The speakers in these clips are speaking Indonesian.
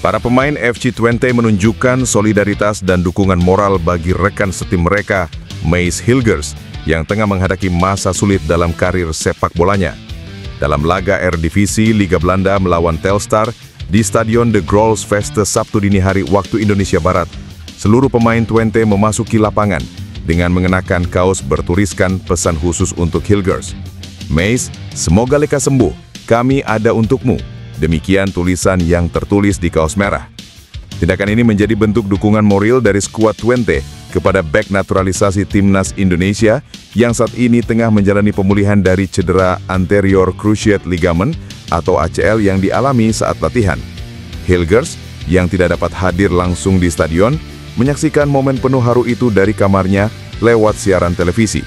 Para pemain FC Twente menunjukkan solidaritas dan dukungan moral bagi rekan setim mereka, Mace Hilgers, yang tengah menghadapi masa sulit dalam karir sepak bolanya. Dalam laga Eredivisie Liga Belanda melawan Telstar di Stadion De Grolsvesten Sabtu dini hari waktu Indonesia Barat, seluruh pemain Twente memasuki lapangan dengan mengenakan kaos bertuliskan pesan khusus untuk Hilgers. Mace, semoga lekas sembuh, kami ada untukmu. Demikian tulisan yang tertulis di kaos merah. Tindakan ini menjadi bentuk dukungan moral dari skuad Twente kepada bek naturalisasi timnas Indonesia yang saat ini tengah menjalani pemulihan dari cedera anterior cruciate ligament atau ACL yang dialami saat latihan. Hilgers, yang tidak dapat hadir langsung di stadion, menyaksikan momen penuh haru itu dari kamarnya lewat siaran televisi.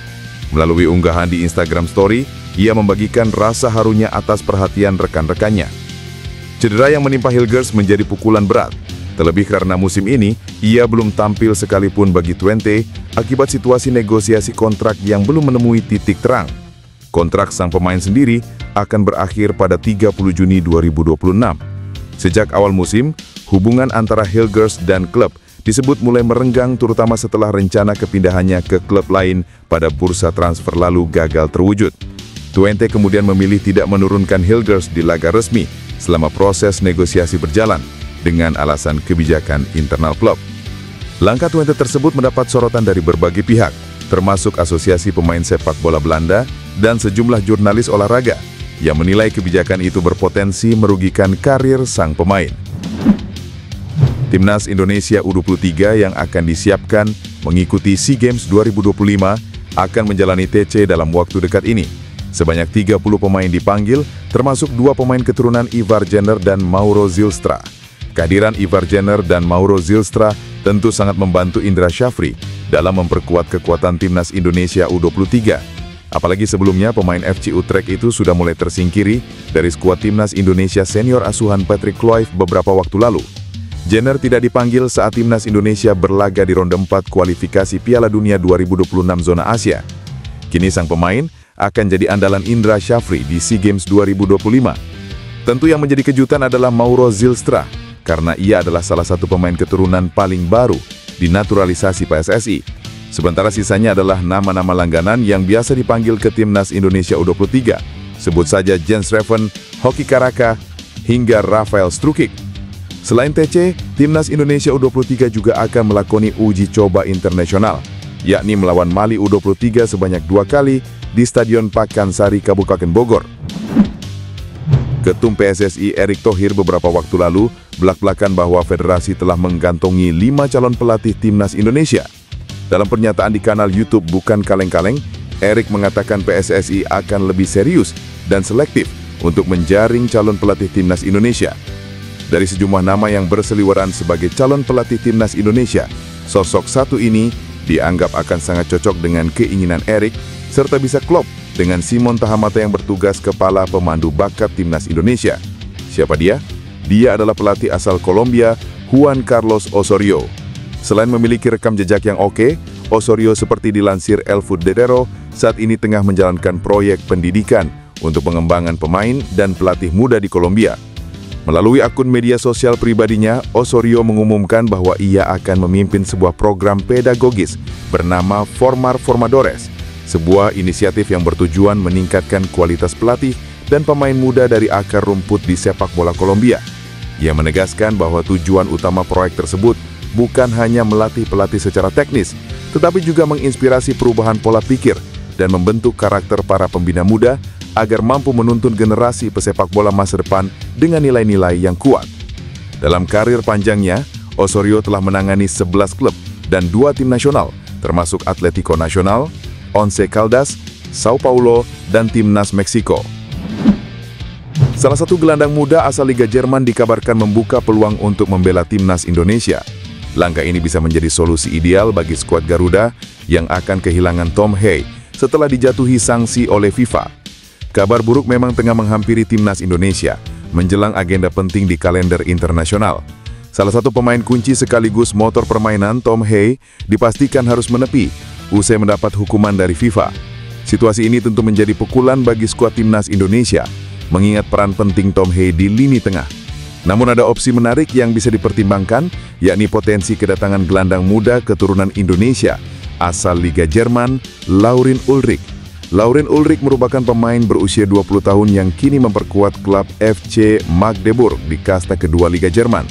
Melalui unggahan di Instagram Story, ia membagikan rasa harunya atas perhatian rekan-rekannya. Cedera yang menimpa Hilgers menjadi pukulan berat, terlebih karena musim ini ia belum tampil sekalipun bagi Twente akibat situasi negosiasi kontrak yang belum menemui titik terang. Kontrak sang pemain sendiri akan berakhir pada 30 Juni 2026. Sejak awal musim, hubungan antara Hilgers dan klub disebut mulai merenggang terutama setelah rencana kepindahannya ke klub lain pada bursa transfer lalu gagal terwujud. Twente kemudian memilih tidak menurunkan Hilgers di laga resmi selama proses negosiasi berjalan dengan alasan kebijakan internal klub. Langkah Twente tersebut mendapat sorotan dari berbagai pihak, termasuk Asosiasi Pemain Sepak Bola Belanda dan sejumlah jurnalis olahraga yang menilai kebijakan itu berpotensi merugikan karir sang pemain. Timnas Indonesia U23 yang akan disiapkan mengikuti SEA Games 2025 akan menjalani TC dalam waktu dekat ini. Sebanyak 30 pemain dipanggil, termasuk 2 pemain keturunan Ivar Jenner dan Mauro Zylstra. Kehadiran Ivar Jenner dan Mauro Zylstra tentu sangat membantu Indra Syafri dalam memperkuat kekuatan timnas Indonesia U23. Apalagi sebelumnya pemain FC Utrecht itu sudah mulai tersingkiri dari skuad timnas Indonesia senior asuhan Patrick Kluivert beberapa waktu lalu. Jenner tidak dipanggil saat timnas Indonesia berlaga di ronde 4 kualifikasi Piala Dunia 2026 zona Asia. Kini sang pemain akan jadi andalan Indra Syafri di SEA Games 2025. Tentu yang menjadi kejutan adalah Mauro Zylstra, karena ia adalah salah satu pemain keturunan paling baru dinaturalisasi PSSI. Sementara sisanya adalah nama-nama langganan yang biasa dipanggil ke timnas Indonesia U23. Sebut saja Jens Reven, Hoki Karaka, hingga Rafael Strukic. Selain TC, timnas Indonesia U23 juga akan melakoni uji coba internasional, yakni melawan Mali U23 sebanyak 2 kali di Stadion Pakansari, Kabupaten Bogor. Ketum PSSI Erick Thohir beberapa waktu lalu belak-belakan bahwa federasi telah menggantongi 5 calon pelatih timnas Indonesia. Dalam pernyataan di kanal YouTube Bukan Kaleng-Kaleng, Erick mengatakan PSSI akan lebih serius dan selektif untuk menjaring calon pelatih timnas Indonesia. Dari sejumlah nama yang berseliweran sebagai calon pelatih timnas Indonesia, sosok satu ini dianggap akan sangat cocok dengan keinginan Erick serta bisa klop dengan Simon Tahamata yang bertugas kepala pemandu bakat timnas Indonesia. Siapa dia? Dia adalah pelatih asal Kolombia, Juan Carlos Osorio. Selain memiliki rekam jejak yang oke, Osorio seperti dilansir El Futbolero saat ini tengah menjalankan proyek pendidikan untuk pengembangan pemain dan pelatih muda di Kolombia. Melalui akun media sosial pribadinya, Osorio mengumumkan bahwa ia akan memimpin sebuah program pedagogis bernama Formar Formadores, sebuah inisiatif yang bertujuan meningkatkan kualitas pelatih dan pemain muda dari akar rumput di sepak bola Kolombia. Ia menegaskan bahwa tujuan utama proyek tersebut bukan hanya melatih pelatih secara teknis, tetapi juga menginspirasi perubahan pola pikir dan membentuk karakter para pembina muda agar mampu menuntun generasi pesepak bola masa depan dengan nilai-nilai yang kuat. Dalam karir panjangnya, Osorio telah menangani 11 klub dan 2 tim nasional, termasuk Atletico Nacional, Once Caldas, Sao Paulo, dan Timnas Meksiko. Salah satu gelandang muda asal Liga Jerman dikabarkan membuka peluang untuk membela timnas Indonesia. Langkah ini bisa menjadi solusi ideal bagi skuad Garuda yang akan kehilangan Tom Hey setelah dijatuhi sanksi oleh FIFA. Kabar buruk memang tengah menghampiri timnas Indonesia menjelang agenda penting di kalender internasional. Salah satu pemain kunci sekaligus motor permainan, Tom Hey, dipastikan harus menepi usai mendapat hukuman dari FIFA. Situasi ini tentu menjadi pukulan bagi skuad timnas Indonesia, mengingat peran penting Tom Hey di lini tengah. Namun ada opsi menarik yang bisa dipertimbangkan, yakni potensi kedatangan gelandang muda keturunan Indonesia, asal Liga Jerman, Laurin Ulrich. Laurin Ulrich merupakan pemain berusia 20 tahun yang kini memperkuat klub FC Magdeburg di kasta kedua Liga Jerman.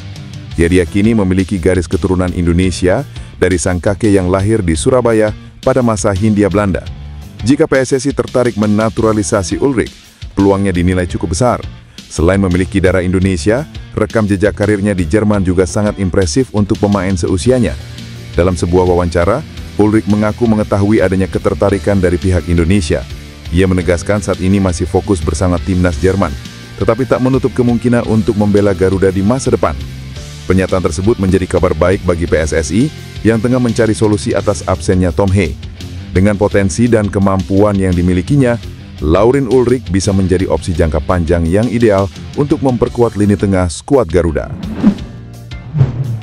Ia diyakini memiliki garis keturunan Indonesia dari sang kakek yang lahir di Surabaya pada masa Hindia Belanda. Jika PSSI tertarik menaturalisasi Ulrich, peluangnya dinilai cukup besar. Selain memiliki darah Indonesia, rekam jejak karirnya di Jerman juga sangat impresif untuk pemain seusianya. Dalam sebuah wawancara, Ulrich mengaku mengetahui adanya ketertarikan dari pihak Indonesia. Ia menegaskan saat ini masih fokus bersama timnas Jerman, tetapi tak menutup kemungkinan untuk membela Garuda di masa depan. Pernyataan tersebut menjadi kabar baik bagi PSSI yang tengah mencari solusi atas absennya Tom Hea. Dengan potensi dan kemampuan yang dimilikinya, Laurin Ulrich bisa menjadi opsi jangka panjang yang ideal untuk memperkuat lini tengah skuad Garuda.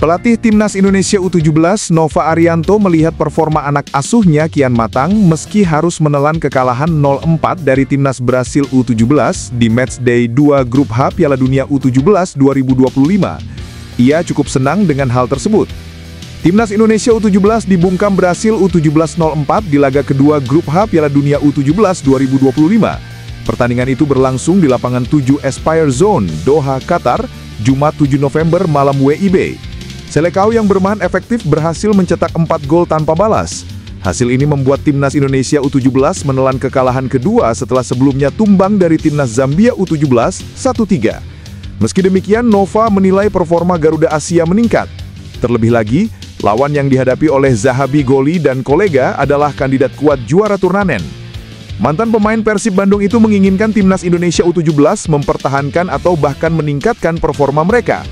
Pelatih Timnas Indonesia U17 Nova Arianto melihat performa anak asuhnya kian matang meski harus menelan kekalahan 0-4 dari Timnas Brasil U17 di Matchday 2 Grup H Piala Dunia U17 2025. Ia cukup senang dengan hal tersebut. Timnas Indonesia U17 dibungkam Brasil U17 0-4 di laga kedua Grup H Piala Dunia U17 2025. Pertandingan itu berlangsung di lapangan 7 Aspire Zone, Doha, Qatar, Jumat 7 November malam WIB. Selekau yang bermain efektif berhasil mencetak 4 gol tanpa balas. Hasil ini membuat Timnas Indonesia U17 menelan kekalahan kedua setelah sebelumnya tumbang dari Timnas Zambia U17 1-3. Meski demikian, Nova menilai performa Garuda Asia meningkat. Terlebih lagi, lawan yang dihadapi oleh Zahabi Goli dan kolega adalah kandidat kuat juara turnamen. Mantan pemain Persib Bandung itu menginginkan Timnas Indonesia U17 mempertahankan atau bahkan meningkatkan performa mereka.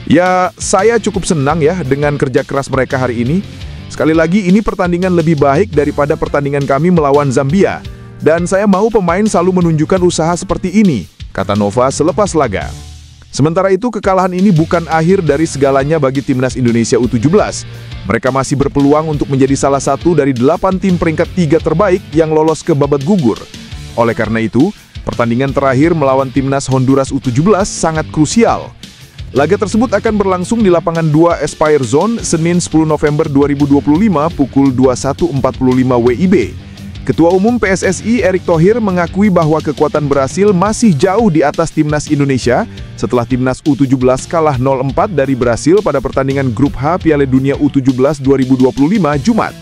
Ya, saya cukup senang ya dengan kerja keras mereka hari ini. Sekali lagi, ini pertandingan lebih baik daripada pertandingan kami melawan Zambia. Dan saya mau pemain selalu menunjukkan usaha seperti ini, kata Nova selepas laga. Sementara itu, kekalahan ini bukan akhir dari segalanya bagi Timnas Indonesia U17. Mereka masih berpeluang untuk menjadi salah satu dari 8 tim peringkat 3 terbaik yang lolos ke babak gugur. Oleh karena itu, pertandingan terakhir melawan Timnas Honduras U17 sangat krusial. Laga tersebut akan berlangsung di lapangan 2 Aspire Zone, Senin 10 November 2025 pukul 21.45 WIB. Ketua Umum PSSI Erick Thohir mengakui bahwa kekuatan Brasil masih jauh di atas Timnas Indonesia setelah Timnas U17 kalah 0-4 dari Brasil pada pertandingan Grup H Piala Dunia U17 2025 Jumat.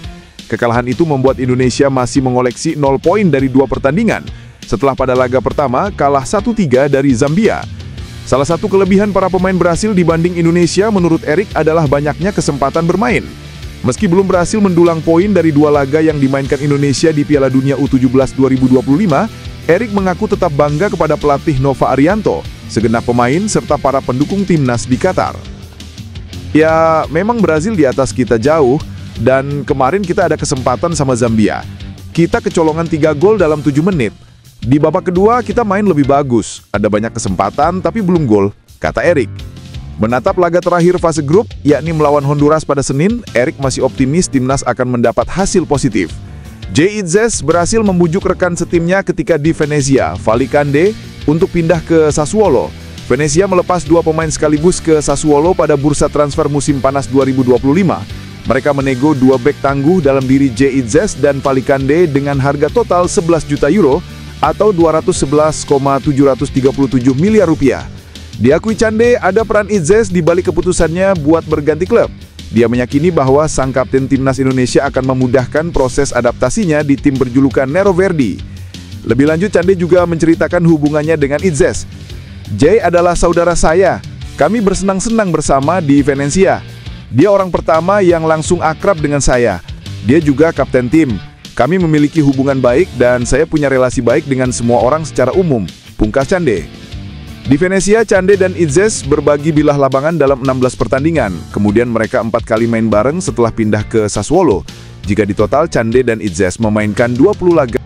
Kekalahan itu membuat Indonesia masih mengoleksi 0 poin dari 2 pertandingan, setelah pada laga pertama kalah 1-3 dari Zambia. Salah satu kelebihan para pemain Brasil dibanding Indonesia menurut Erick adalah banyaknya kesempatan bermain. Meski belum berhasil mendulang poin dari 2 laga yang dimainkan Indonesia di Piala Dunia U17 2025, Erick mengaku tetap bangga kepada pelatih Nova Arianto, segenap pemain serta para pendukung timnas di Qatar. Ya, memang Brasil di atas kita jauh, dan kemarin kita ada kesempatan sama Zambia. Kita kecolongan 3 gol dalam 7 menit. Di babak kedua kita main lebih bagus, ada banyak kesempatan tapi belum gol, kata Erick. Menatap laga terakhir fase grup, yakni melawan Honduras pada Senin, Erick masih optimis timnas akan mendapat hasil positif. Jay Itzes berhasil membujuk rekan setimnya ketika di Venezia, Valicande, untuk pindah ke Sassuolo. Venezia melepas 2 pemain sekaligus ke Sassuolo pada bursa transfer musim panas 2025. Mereka menego 2 bek tangguh dalam diri Jay Itzes dan Valicande dengan harga total 11 juta euro atau 211,737 miliar rupiah. Diakui Cande, ada peran Itzes di balik keputusannya buat berganti klub. Dia meyakini bahwa sang kapten timnas Indonesia akan memudahkan proses adaptasinya di tim berjulukan Nero Verdi. Lebih lanjut, Cande juga menceritakan hubungannya dengan Itzes. Jay adalah saudara saya. Kami bersenang-senang bersama di Venezia. Dia orang pertama yang langsung akrab dengan saya. Dia juga kapten tim. Kami memiliki hubungan baik dan saya punya relasi baik dengan semua orang secara umum, pungkas Cande. Di Venezia, Cande dan Itzes berbagi bilah lapangan dalam 16 pertandingan. Kemudian mereka 4 kali main bareng setelah pindah ke Sassuolo. Jika ditotal, Cande dan Itzes memainkan 20 laga